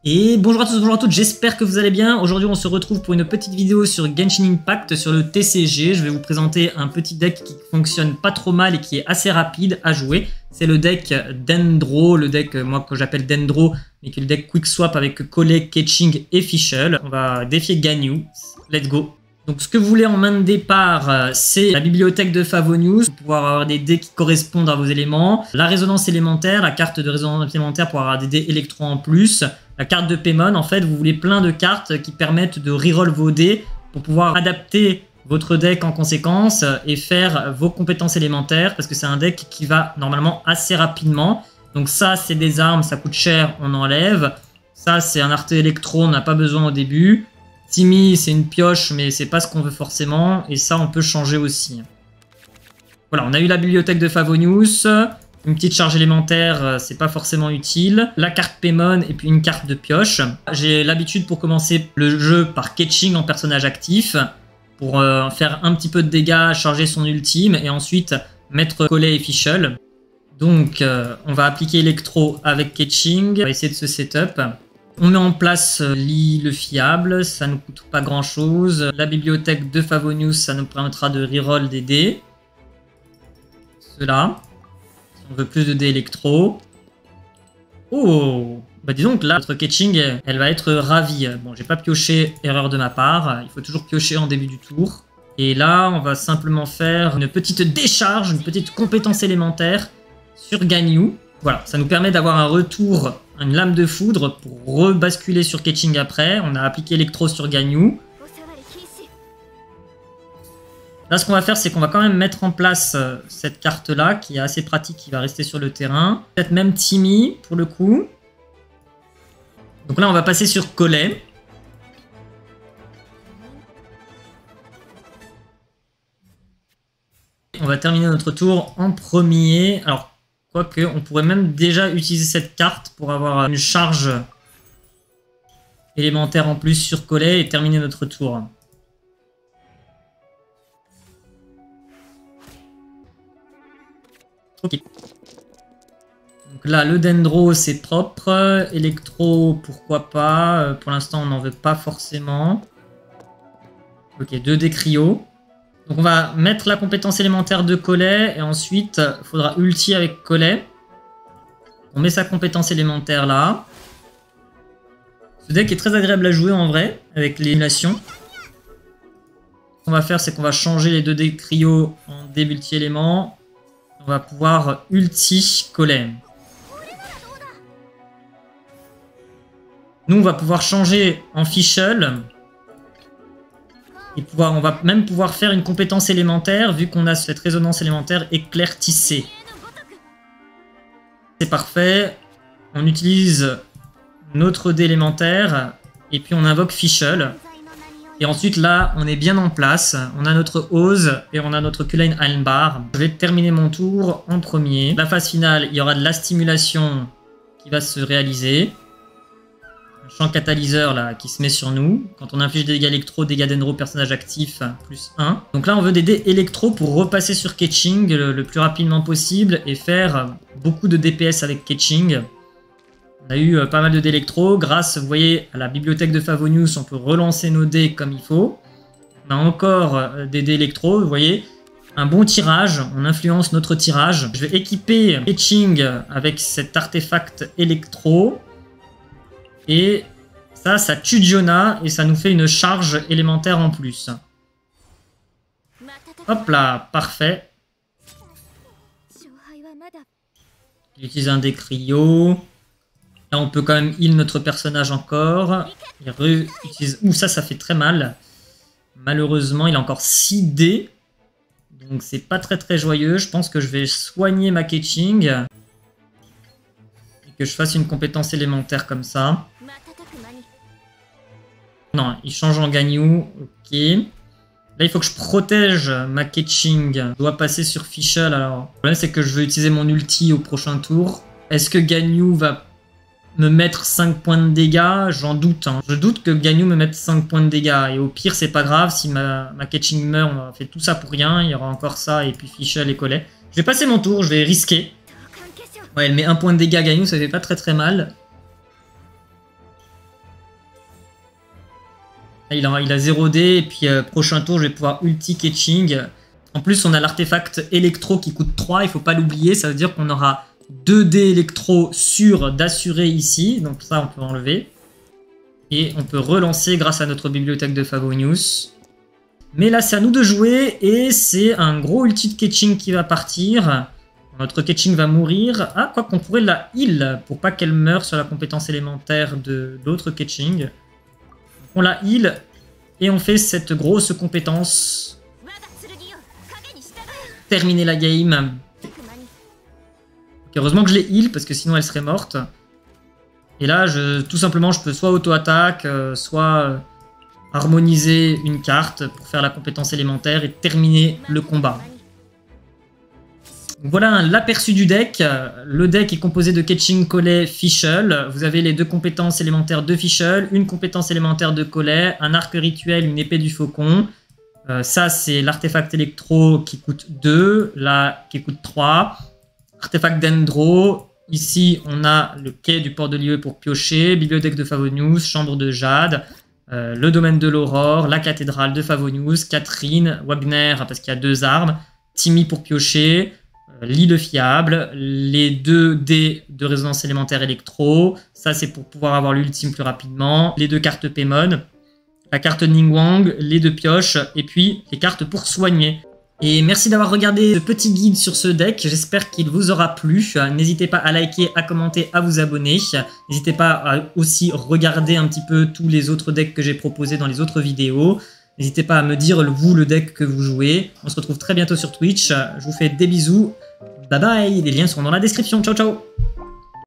Et bonjour à tous, bonjour à toutes, j'espère que vous allez bien. Aujourd'hui on se retrouve pour une petite vidéo sur Genshin Impact, sur le TCG. Je vais vous présenter un petit deck qui fonctionne pas trop mal et qui est assez rapide à jouer. C'est le deck Dendro, le deck moi que j'appelle Dendro, mais qui est le deck Quick Swap avec Collei, Keqing et Fischl. On va défier Ganyu, let's go. Donc ce que vous voulez en main de départ, c'est la bibliothèque de Favonius, pour pouvoir avoir des dés qui correspondent à vos éléments, la résonance élémentaire, la carte de résonance élémentaire pour avoir des dés électro en plus, la carte de Paimon. En fait, vous voulez plein de cartes qui permettent de reroll vos dés pour pouvoir adapter votre deck en conséquence et faire vos compétences élémentaires, parce que c'est un deck qui va normalement assez rapidement. Donc ça, c'est des armes, ça coûte cher, on enlève. Ça, c'est un arte électro, on n'a pas besoin au début. Timmy, c'est une pioche, mais c'est pas ce qu'on veut forcément. Et ça, on peut changer aussi. Voilà, on a eu la bibliothèque de Favonius. Une petite charge élémentaire, c'est pas forcément utile. La carte Paimon et puis une carte de pioche. J'ai l'habitude pour commencer le jeu par Keqing en personnage actif. Pour faire un petit peu de dégâts, charger son ultime. Et ensuite mettre Collei et Fischl. Donc, on va appliquer Electro avec Keqing. On va essayer de se setup. On met en place le fiable, ça ne coûte pas grand chose. La bibliothèque de Favonius, ça nous permettra de reroll des dés. Cela. Si on veut plus de dés électro. Oh, bah disons que là, notre Keqing, elle va être ravie. Bon, j'ai pas pioché, erreur de ma part. Il faut toujours piocher en début du tour. Et là, on va simplement faire une petite décharge, une petite compétence élémentaire sur Ganyu. Voilà, ça nous permet d'avoir un retour, une lame de foudre pour rebasculer sur Keqing après. On a appliqué Electro sur Ganyu. Là, ce qu'on va faire, c'est qu'on va quand même mettre en place cette carte-là, qui est assez pratique, qui va rester sur le terrain. Peut-être même Timmy, pour le coup. Donc là, on va passer sur Collei. On va terminer notre tour en premier. Alors, quoique, on pourrait même déjà utiliser cette carte pour avoir une charge élémentaire en plus sur Collei et terminer notre tour. Ok. Donc là, le Dendro, c'est propre. Electro, pourquoi pas. Pour l'instant, on n'en veut pas forcément. Ok, 2 dés cryo. Donc on va mettre la compétence élémentaire de Collei et ensuite il faudra ulti avec Collei. On met sa compétence élémentaire là. Ce deck est très agréable à jouer en vrai avec l'émulation. Ce qu'on va faire, c'est qu'on va changer les 2 dés cryo en dés multi-éléments. On va pouvoir ulti Collei. Nous on va pouvoir changer en Fischl. Et on va même pouvoir faire une compétence élémentaire vu qu'on a cette résonance élémentaire éclair tissé. C'est parfait. On utilise notre dé élémentaire et puis on invoque Fischl. Et ensuite là, on est bien en place. On a notre Ose et on a notre Culane Halmbar. Je vais terminer mon tour en premier. La phase finale, il y aura de la stimulation qui va se réaliser. Champ catalyseur là qui se met sur nous. Quand on inflige des dégâts électro, dégâts Dendro, personnage actif, plus 1. Donc là on veut des dés électro pour repasser sur Keqing le plus rapidement possible et faire beaucoup de DPS avec Keqing. On a eu pas mal de dés électro. Grâce, vous voyez, à la bibliothèque de Favonius, on peut relancer nos dés comme il faut. On a encore des dés électro, vous voyez. Un bon tirage, on influence notre tirage. Je vais équiper Keqing avec cet artefact électro. Et ça tue Giona et ça nous fait une charge élémentaire en plus. Hop là, parfait. J'utilise un dé cryo. Là, on peut quand même heal notre personnage encore. Il réutilise... Ouh, ça fait très mal. Malheureusement, il a encore 6 dés. Donc, c'est pas très joyeux. Je pense que je vais soigner ma Keqing. Et que je fasse une compétence élémentaire comme ça. Non, il change en Ganyu. Ok. Là, il faut que je protège ma Keqing. Je dois passer sur Fischl. Alors, le problème, c'est que je veux utiliser mon ulti au prochain tour. Est-ce que Ganyu va me mettre 5 points de dégâts? J'en doute. Hein. Je doute que Ganyu me mette 5 points de dégâts. Et au pire, c'est pas grave. Si ma Keqing meurt, on a fait tout ça pour rien. Il y aura encore ça et puis Fischl et Collei. Je vais passer mon tour. Je vais risquer. Ouais, elle met 1 point de dégâts Ganyu. Ça fait pas très mal. Là, il a 0 dé, et puis prochain tour, je vais pouvoir ulti Ketching. En plus, on a l'artefact électro qui coûte 3, il faut pas l'oublier, ça veut dire qu'on aura 2 dés électro sûrs d'assurer ici, donc ça, on peut enlever. Et on peut relancer grâce à notre bibliothèque de Favonius. Mais là, c'est à nous de jouer, et c'est un gros ulti de Ketching qui va partir. Notre Ketching va mourir. Ah, quoi qu'on pourrait la heal pour pas qu'elle meure sur la compétence élémentaire de l'autre Ketching. On la heal et on fait cette grosse compétence. Terminer la game. Okay, heureusement que je l'ai heal parce que sinon elle serait morte. Et là, tout simplement, je peux soit auto-attaque, soit harmoniser une carte pour faire la compétence élémentaire et terminer le combat. Voilà l'aperçu du deck. Le deck est composé de Ketching, Collet, Fischl. Vous avez les 2 compétences élémentaires de Fischl, une compétence élémentaire de Collet, un arc rituel, une épée du faucon. Ça, c'est l'artefact électro qui coûte 2, là qui coûte 3. Artefact Dendro. Ici, on a le quai du port de Liyue pour piocher, bibliothèque de Favonius, chambre de Jade, le domaine de l'Aurore, la cathédrale de Favonius, Catherine, Wagner parce qu'il y a 2 armes, Timmy pour piocher. L'île fiable, les 2 dés de résonance élémentaire électro, ça c'est pour pouvoir avoir l'ultime plus rapidement, les 2 cartes Paimon, la carte Ningguang, les 2 pioches, et puis les cartes pour soigner. Et merci d'avoir regardé ce petit guide sur ce deck, j'espère qu'il vous aura plu. N'hésitez pas à liker, à commenter, à vous abonner. N'hésitez pas à aussi regarder un petit peu tous les autres decks que j'ai proposés dans les autres vidéos. N'hésitez pas à me dire, vous, le deck que vous jouez. On se retrouve très bientôt sur Twitch. Je vous fais des bisous. Bye bye, les liens sont dans la description. Ciao, ciao.